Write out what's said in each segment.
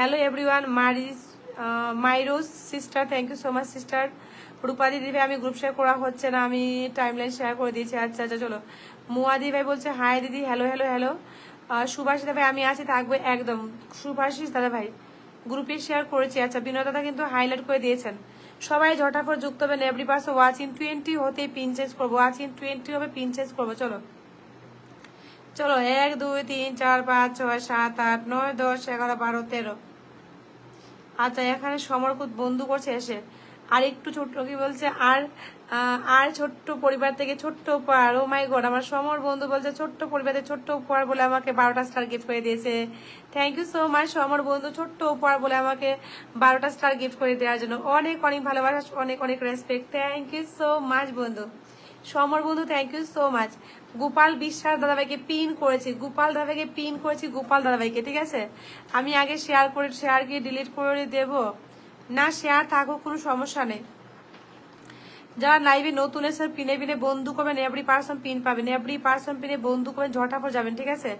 Hello everyone, মাইরুস sister, thank you so much sister. রূপাদি দিদি ভাই আমি গ্রুপ শেয়ার করা হচ্ছে না, আমি টাইমলাইন শেয়ার করে দিয়েছি। আচ্ছা আচ্ছা চলো। মুয়াদি ভাই বলছে হাই দিদি, হ্যালো হ্যালো হ্যালো। সুভাষিস দাদা ভাই আমি আছি, থাকবো একদম। সুভাষিস দাদা ভাই গ্রুপে শেয়ার করেছি। আচ্ছা বিনয় দাদা কিন্তু হাইলাইট করে দিয়েছেন। সবাই ঝটাফট যুক্ত হবেন। এভরি পার্সন ওয়াচিং 20 হতেই পিন চেঞ্জ করবো, ওয়াচিং 20 হবে পিন চেঞ্জ করবো। চলো চলো 1 2 3 4 5 6 7 8 9 10 11 12 13। আচ্ছা এখানে সমরকুত বন্ধু করছে এসে আর একটু ছোট্ট কি বলছে, আর ছোট্ট পরিবার থেকে ছোট্ট উপহার। ও মাই গড, আমার সমর বন্ধু বলছে ছোট্ট পরিবারের ছোট্ট উপহার বলে আমাকে 12টা স্টার গিফট করে দিয়েছে। থ্যাংক ইউ সো মাচ সমর বন্ধু, ছোট্ট উপহার বলে আমাকে 12টা স্টার গিফট করে দেওয়ার জন্য। অনেক অনেক ভালোবাসা, অনেক অনেক respect. Thank you so much বন্ধু, সমর বন্ধু, thank you so much. Gopal Biswas দাদাভাইকে পিন করেছি, গোপাল দাদাভাইকে পিন করেছি, গোপাল দাদাভাইকে। ঠিক আছে, আমি আগে শেয়ার গিয়ে ডিলিট করে দেব না, শেয়ার থাকুক, কোনো সমস্যা নেই। যারা লাইভে নতুন এসে পিনে পিনে বন্ধু করবেন, এভরি পার্সন পিন পাবেন, এভরি পার্সন পিনে বন্ধু করবেন, ঝটাফট যাবেন। ঠিক আছে,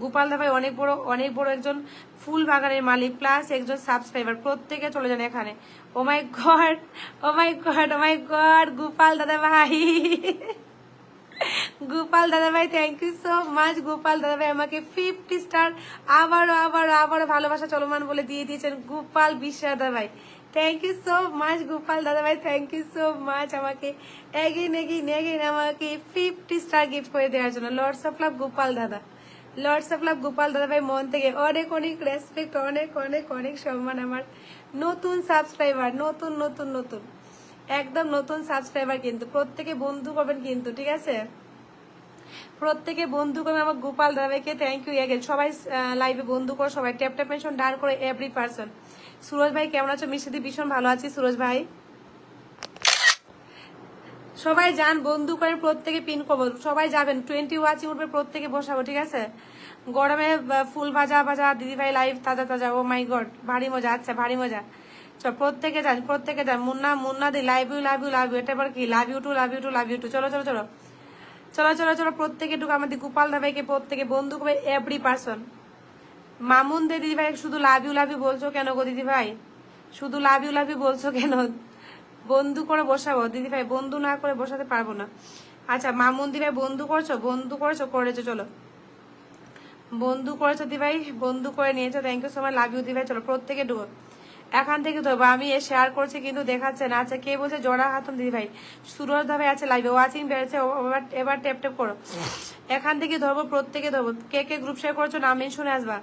গোপাল দাভাই অনেক বড় একজন ফুল বাগানের মালিক প্লাস একজন সাবস্ক্রাইবার, প্রত্যেকে চলে যান এখানে। Oh my god, oh my god, oh my God, Gopal দাদা ভাই গোপাল দাদা ভাই thank you so much. Gopal দাদা ভাই আমাকে 50 স্টার আবারও ভালোবাসা চলমান বলে দিয়ে দিয়েছেন গোপাল বিশ্বাস দাদা ভাই। Thank you so much Gopal দাদা ভাই, থ্যাংক ইউ সো মাচ আমাকে এগিন আমাকে 50 স্টার গিফট করে দেওয়ার জন্য। লর্ডস অফ লাভ গোপাল দাদা, লর্ডস অফ লাভ গোপাল দাদা ভাই, মন থেকে অনেক অনেক রেসপেক্ট, অনেক অনেক অনেক সম্মান। আমার নতুন সাবস্ক্রাইবার, নতুন নতুন নতুন একদম নতুন সাবস্ক্রাইবার, কিন্তু প্রত্যেকে বন্ধু করবেন কিন্তু। ঠিক আছে, প্রত্যেকে বন্ধু করবেন আমার গোপাল দাদাভাইকে। Thank you again. সবাই লাইভে বন্ধু করো, সবাই ট্যাপ ট্যাপ মেনশন ডান করে এভরি পার্সন। সুরজ ভাই কেমন আছো? মিষ্টি ভীষণ ভালো আছি সুরজ ভাই। সবাই যান বন্ধু করে, প্রত্যেকে পিন করবো, সবাই যাবেন। 20 ওয়াচিং উঠবে, প্রত্যেকে বসাবো। ঠিক আছে, গরমে ফুল ভাজা ভাজা দিদি ভাই লাইভ তাজা তাজা। ও মাই গড, ভারী মজা। আচ্ছা ভারী মজা, চল প্রত্যেকে যান, প্রত্যেকে যান। মুন্না দি live you love you love you, এটা আবার কি? Love you too love you too love you too. চলো চলো চলো চলো চলো চলো প্রত্যেকে ঢুকে আমাদের গোপাল দাভাইকে প্রত্যেকে বন্ধু করবে এভরি পার্সন। মামুন দে দিদি ভাই শুধু লাভ ইউ বলছো কেন গো দিদি ভাই? শুধু লাভ ইউ বলছো কেন? বন্ধু করে বসাবো দিদি ভাই, বন্ধু না করে বসাতে পারবো না। আচ্ছা মামুন দি ভাই বন্ধু করেছো চলো বন্ধু করেছো দি ভাই, বন্ধু করে নিয়েছো, thank you so much, love you দি ভাই। চলো প্রত্যেকে ঢুকো, এখান থেকে ধরবো। আমি শেয়ার করছি কিন্তু দেখাচ্ছে না। আচ্ছা কে বলছে? জোড়া হাতম দিদি ভাই, সুরজ দাবে আছে লাইভে, ওয়াচিং বেড়েছে। এবার ট্যাপ ট্যাপ করো, এখান থেকে ধরবো, প্রত্যেকে ধরবো। কে কে গ্রুপ শেয়ার করছো নাম শুনে আসবা।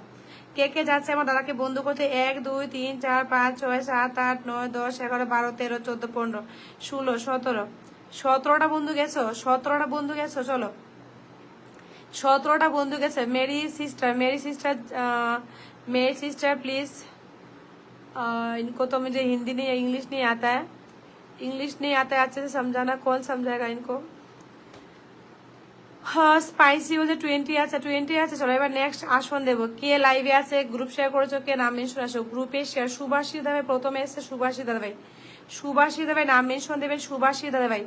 কে কে যাচ্ছে আমার দাদাকে বন্ধু করতে? 1 2 3 4 5 6 7 8 9 10 11 12 13 14 15 16 17 17টা বন্ধু গেছো, 17টা বন্ধু গেছো। চলো 17টা বন্ধু গেছে। मेरी सिस्टर प्लीज, इनको तो मुझे हिंदी नहीं इंग्लिश नहीं आता है, अच्छे से समझाना। कौन समझाएगा इनको? হ্যাঁ স্পাইসি বলছে 20 আছে, 20 আছে। চলো এবার নেক্সট আসন দেবো। কে লাইভে আছে গ্রুপ শেয়ার করেছো, কে নাম মেনশন আসো গ্রুপে শেয়ার। সুভাষী দাদাভাই প্রথমে এসছে, সুভাষী দাদাভাই নাম মেনশন দেবেন। সুভাষী দাদাভাই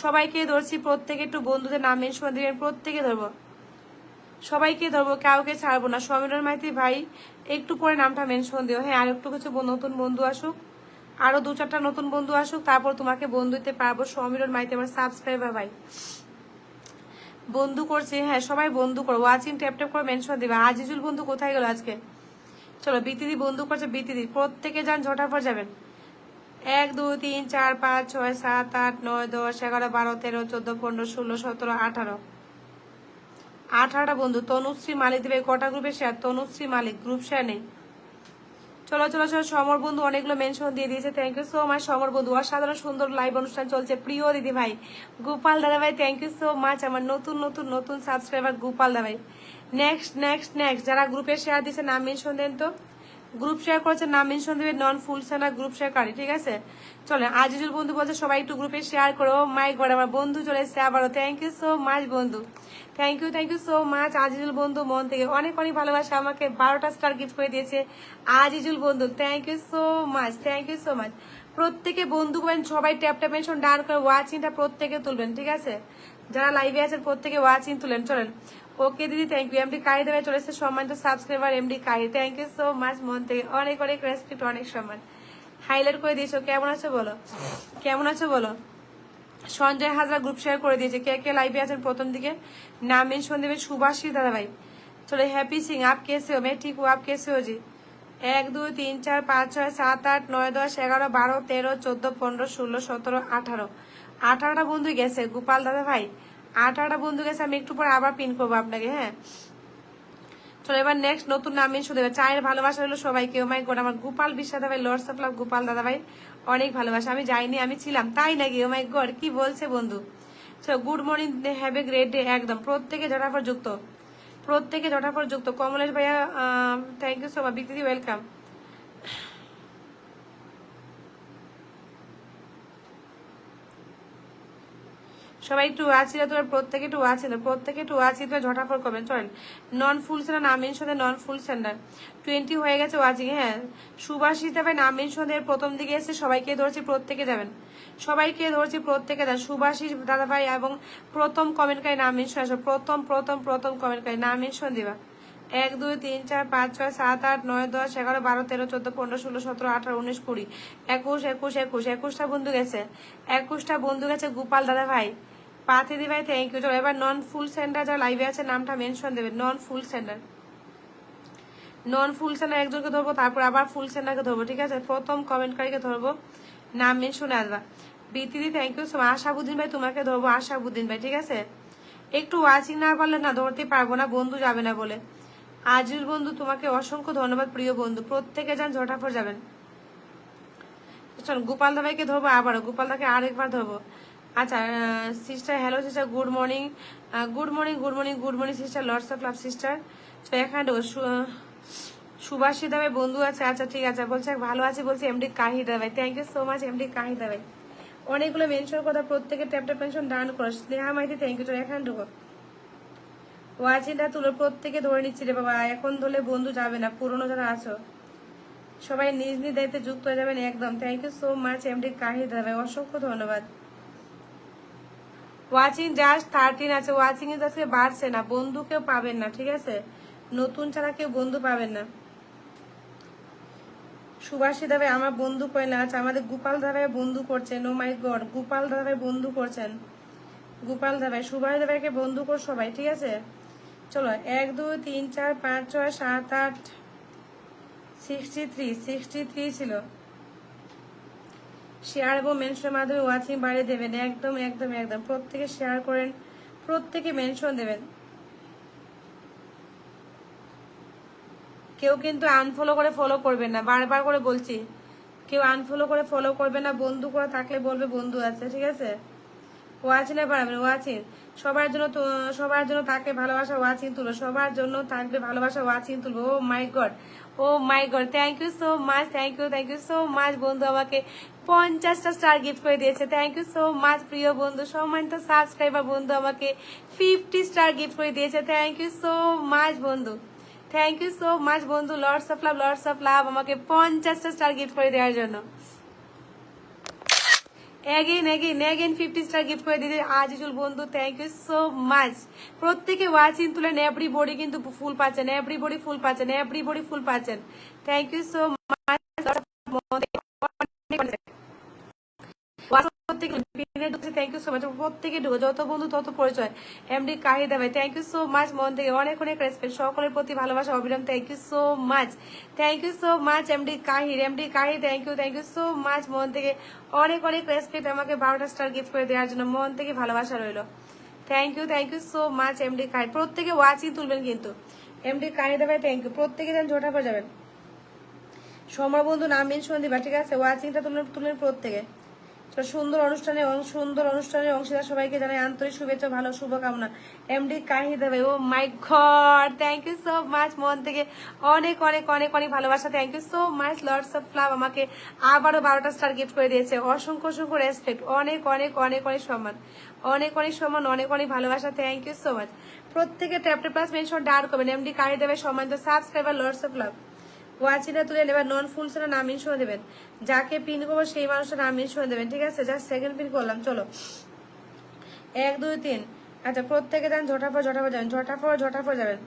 সবাইকে ধরছি, প্রত্যেকে একটু বন্ধুদের নাম মেনশন দেবেন, প্রত্যেকে ধরবো, সবাইকে ধরবো, কাউকে ছাড়বো না। সমীরণ মাইতি ভাই একটু পরে নামটা মেনশন দিও। হ্যাঁ আর একটু কিছু নতুন বন্ধু আসুক, আরো 2-4টা নতুন বন্ধু আসুক, তারপর তোমাকে বন্ধু দিতে পারবো। সমীরণ মাইতি আমার সাবস্ক্রাইবার ভাই বন্ধু করছি। হ্যাঁ সবাই বন্ধু করো, ওয়াচিং ট্যাপ ট্যাপ করে মেনশন দিবে। আজিজুল বন্ধু কোথায় গেল আজকে? চলো বিতিদি বন্ধু করছে, বিতিদি প্রত্যেকে যান, ঝটাফট যাবেন। 1 2 3 4 5 6 7 8 9 10 11 12 13 14 15 16 17 18 18টা বন্ধু। তনুশ্রী মালিক দেবে কটা গ্রুপে শেয়ার? তনুশ্রী মালিক গ্রুপ শেয়ার নেই। চলো চলো চলো সমর বন্ধু অনেকগুলো মেনশন দিয়ে দিয়েছে, থ্যাংক ইউ সো মাচ সমর বন্ধু। অসাধারণ সুন্দর লাইভ অনুষ্ঠান চলছে। প্রিয় দিদি ভাই গোপাল দাদা ভাই থ্যাংক ইউ সো মাচ, আমার নতুন নতুন নতুন সাবস্ক্রাইবার গোপাল দাদা ভাই। নেক্সট নেক্সট নেক্সট যারা গ্রুপে শেয়ার দিচ্ছে নাম মেনশন দেন তো। গ্রুপ শেয়ার করেছে নাম মেনশন দেবে, নন ফুল সেনা গ্রুপ শেয়ার কারি। ঠিক আছে চলে। আজিজুল বন্ধু বলছে সবাই একটু গ্রুপে শেয়ার করো। মাই গড আমার বন্ধু চলে এসছে আবারও, থ্যাংক ইউ সো মাচ বন্ধু, thank you so much. Azizul বন্ধু মন থেকে অনেক অনেক ভালোবাসা, আমাকে 12টা স্টার গিফট করে দিয়েছে আজিজুল বন্ধু, thank you so much, thank you so much. প্রত্যেকে বন্ধু করবেন, সবাই ট্যাপ ট্যাপ মেনশন ডান করে ওয়াচিংটা প্রত্যেকে তুলবেন। ঠিক আছে যারা লাইভে আছেন প্রত্যেকে ওয়াচিং তুলেন। চলেন ওকে দিদি থ্যাংক ইউ। এমডি কাহি দেবে চলে এসেছে সম্মানিত subscriber MD Kahi, thank you so much মন থেকে, অনেক অনেক রেসপেক্ট, অনেক সম্মান। হাইলাইট করে দিয়েছো, কেমন আছো বলো, কেমন আছো বলো। সঞ্জয় হাজরা গ্রুপ শেয়ার করে দিয়েছে। কে কে লাইভে আছেন প্রথম দিকে নাম মেনশন দেবে। সুভাষিস দাদা ভাই চলো, हैप्पी सिंह आप कैसे हो? मैं ठीक हूँ, आप कैसे हो जी? 1 2 3 4 5 6 7 8 9 10 11 12 13 14 15 16 17 18 18টা বন্ধু গেছে গোপাল দাদা ভাই, 18টা বন্ধু গেছে। আমি একটু পরে আবার পিন করবো আপনাকে। হ্যাঁ চলো এবার নেক্সট নতুন নাম মেনশন দেবে। চায়ের ভালোবাসা হলো সবাইকে। ও মাই গড, আমার গোপাল বিশ্বাস দাদা ভাই, লর্ডস অফ লাভ গোপাল দাদা ভাই অনেক ভালোবাসা। আমি যাইনি, আমি ছিলাম, তাই নাকি? ও মাই গড, কি বলছে বন্ধু। চলো good morning, have a great day. একদম প্রত্যেকে ঝটাফট যুক্ত, প্রত্যেকে ঝটাফট যুক্ত। কমলেশ ভাইয়া থ্যাংক ইউ সো মাচ। বিকৃতি ওয়েলকাম। সবাই একটু আছি না তোমার, প্রত্যেকে একটু আছে না, প্রত্যেকে একটু আছি তো ঝটাফট করবেন। চলেন নন ফুল সেন্ডার নাম মেনশনে, নন ফুল সেন্ডার 20 হয়ে গেছে ওয়াচিং। হ্যাঁ সুভাষিস ভাই নাম মেনশনের প্রথম দিকে এসে সবাইকে ধরছি, প্রত্যেকে যাবেন, সবাইকে ধরছি, প্রত্যেকে যান। সুভাষিস দাদা ভাই এবং প্রথম কমেন্টকারী নাম মেনশন আসো, প্রথম প্রথম প্রথম কমেন্টকারী নাম মেনশন দিবা। 1 2 3 4 5 6 7 8 9 10 11 12 13 14 15 16 17 18 19 20 21 21 21 21টা বন্ধু গেছে, 21টা বন্ধু গেছে গোপাল দাদা ভাই, পাথিদি ভাই থ্যাংক ইউ। চলো এবার নন ফুল সেন্ডার যারা লাইভে আছে নামটা মেনশন দেবে। নন ফুল সেন্ডার, নন ফুল সেন্ডার একজনকে ধরবো, তারপর আবার ফুল সেন্ডারকে ধরবো, ঠিক আছে? প্রথম কমেন্টকারীকে ধরবো, নাম মেনশনে আসবা। বিতিদি thank you so much. Ashabuddin ভাই তোমাকে ধরবো, আশাবুদ্দিন ভাই, ঠিক আছে? একটু ওয়াচিং না করলে না ধরতে পারবো না, বন্ধু যাবে না বলে। আজিজ বন্ধু তোমাকে অসংখ্য ধন্যবাদ, প্রিয় বন্ধু, প্রত্যেকে যান ঝটাফট যাবেন। চলো গোপাল দাভাইকে ধরবো, আবারও গোপাল দাকে আরেকবার ধরবো। আচ্ছা sister, hello sister, good morning, good morning, good morning, good morning sister, lords of love sister. তো এখানে সুভাষী দাভাই বন্ধু আছে, আচ্ছা ঠিক আছে, বলছে ভালো আছে, বলছে এমডি কাহি দাভাই, thank you so much MD Kahi দাভাই। অনেকগুলো মেনশন কথা, প্রত্যেকে ট্যাপ ট্যাপ মেনশন ডান করো। Sneha Maiti thank you. তো এখানে ঢুকো, ওয়াচিংটা তুলো, প্রত্যেকে ধরে নিচ্ছি রে বাবা, এখন ধরলে বন্ধু যাবে না, পুরোনো যারা আছো সবাই নিজ নিজ দায়িত্বে যুক্ত হয়ে যাবেন একদম। Thank you so much MD Kahi দাভাই, অসংখ্য ধন্যবাদ। ওয়াচিং জাস্ট 13 আছে, ওয়াচিং এ আজকে বাড়ছে না, বন্ধু কেউ পাবেন না, ঠিক আছে? নতুন ছাড়া কেউ বন্ধু পাবেন না। সুভাষী দাবে আমার বন্ধু কই না? আচ্ছা আমাদের গোপাল দাবে বন্ধু করছেন, ও মাই গড, গোপাল দাবে বন্ধু করছেন, গোপাল দাবে সুভাষ দাবেকে বন্ধু কর সবাই, ঠিক আছে? চলো 1 2 3 4 5 6 7 8 63 ছিল। শেয়ার এবং মেনশনের মাধ্যমে ওয়াচিং বাড়িয়ে দেবেন, একদম একদম একদম, প্রত্যেকে শেয়ার করেন, প্রত্যেকে মেনশন দেবেন। কেউ কিন্তু আনফলো করে ফলো করবেন না, বারবার করে বলছি, কেউ আনফলো করে ফলো করবে না, বন্ধু করে থাকলে বলবে বন্ধু আছে, ঠিক আছে? ওয়াচিং এ পারবেন, ওয়াচিং সবার জন্য, সবার জন্য তাকে ভালোবাসা, ওয়াচিং তুলো, সবার জন্য থাকবে ভালোবাসা, ওয়াচিং তুলবো। Oh my god, oh my god, thank you so much, thank you so much. বন্ধু আমাকে 50টা স্টার গিফট করে দিয়েছে, থ্যাংক ইউ সো মাচ প্রিয় বন্ধু। সম্মানিত সাবস্ক্রাইবার বন্ধু আমাকে 50 স্টার গিফট করে দিয়েছে, থ্যাংক ইউ সো মাচ বন্ধু, থ্যাংক ইউ সো মাচ বন্ধু। Lords of love, lords of love আমাকে 50টা স্টার গিফট করে দেওয়ার জন্য। এগেইন 50 স্টার গিফট করে দিতে আজিজুল বন্ধু, থ্যাংক ইউ সো মাচ। প্রত্যেকে ওয়াচিং তুলেন, এভরিবডি কিন্তু ফুল পাচ্ছেন, এভরিবডি ফুল পাচ্ছেন, এভরিবডি ফুল পাচ্ছেন, thank you so much. Thank you so much, প্রত্যেকে যত বন্ধু তত পরিচয়। এমডি কাহি দেবে, থ্যাংক ইউ সো মাচ মন থেকে, অনেক অনেক রেসপেক্ট, সকলের প্রতি ভালোবাসা অবিরাম, thank you so much, thank you so much MD কাহির, MD Kahi thank you so much মন থেকে, অনেক অনেক রেসপেক্ট, আমাকে 12টা স্টার গিফট করে দেওয়ার জন্য মন থেকে ভালোবাসা রইলো, thank you so much MD Kahi. প্রত্যেকে ওয়াচিং তুলবেন কিন্তু, এমডি কাহি দেবে, থ্যাংক ইউ, প্রত্যেকে যেন ঝোটা পড়ে যাবেন। সমর বন্ধু নাম মেনশন দিবা, ঠিক আছে? ওয়াচিংটা তুলবেন প্রত্যেকে। সুন্দর অনুষ্ঠানে অংশীদার সবাইকে জানাই আন্তরিক শুভেচ্ছা, ভালো শুভকামনা। এমডি কাহি দেবে, oh my god, thank you so much মন থেকে, অনেক অনেক অনেক অনেক ভালোবাসা, thank you so much. Lords of love আমাকে আবারও 12টা স্টার গিফট করে দিয়েছে, অসংখ্য অসংখ্য রেসপেক্ট, অনেক অনেক অনেক অনেক সম্মান, অনেক অনেক সম্মান, অনেক অনেক ভালোবাসা, থ্যাংক ইউ সো মাচ। প্রত্যেকে ট্যাপটে প্লাস মেনশন ডার করবেন, এমডি কাহি দেবে সম্মানিত সাবস্ক্রাইবার, লর্ডস অফ লাভ। ওয়াচিটা তুলে নেবেন, নন ফুল সেটা নাম মেনশন দেবেন, যাকে পিন করবো সেই মানুষটা নাম মেনশন দেবেন, ঠিক আছে? জাস্ট সেকেন্ড পিন করলাম। চলো 1 2 3 আচ্ছা প্রত্যেকে দেন ঝটাফট যাবেন, ঝটাফট যাবেন।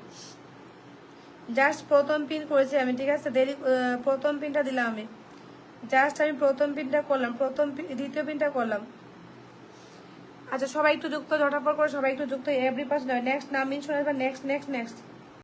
জাস্ট প্রথম পিন করেছি আমি, ঠিক আছে, দেরি প্রথম পিনটা দিলাম আমি, জাস্ট আমি প্রথম পিনটা করলাম, দ্বিতীয় পিনটা করলাম। আচ্ছা সবাই একটু যুক্ত, ঝটাফট করে সবাই একটু যুক্ত, এভরি পার্সন। নেক্সট নাম মিন শোনা, নেক্সট নেক্সট নেক্সট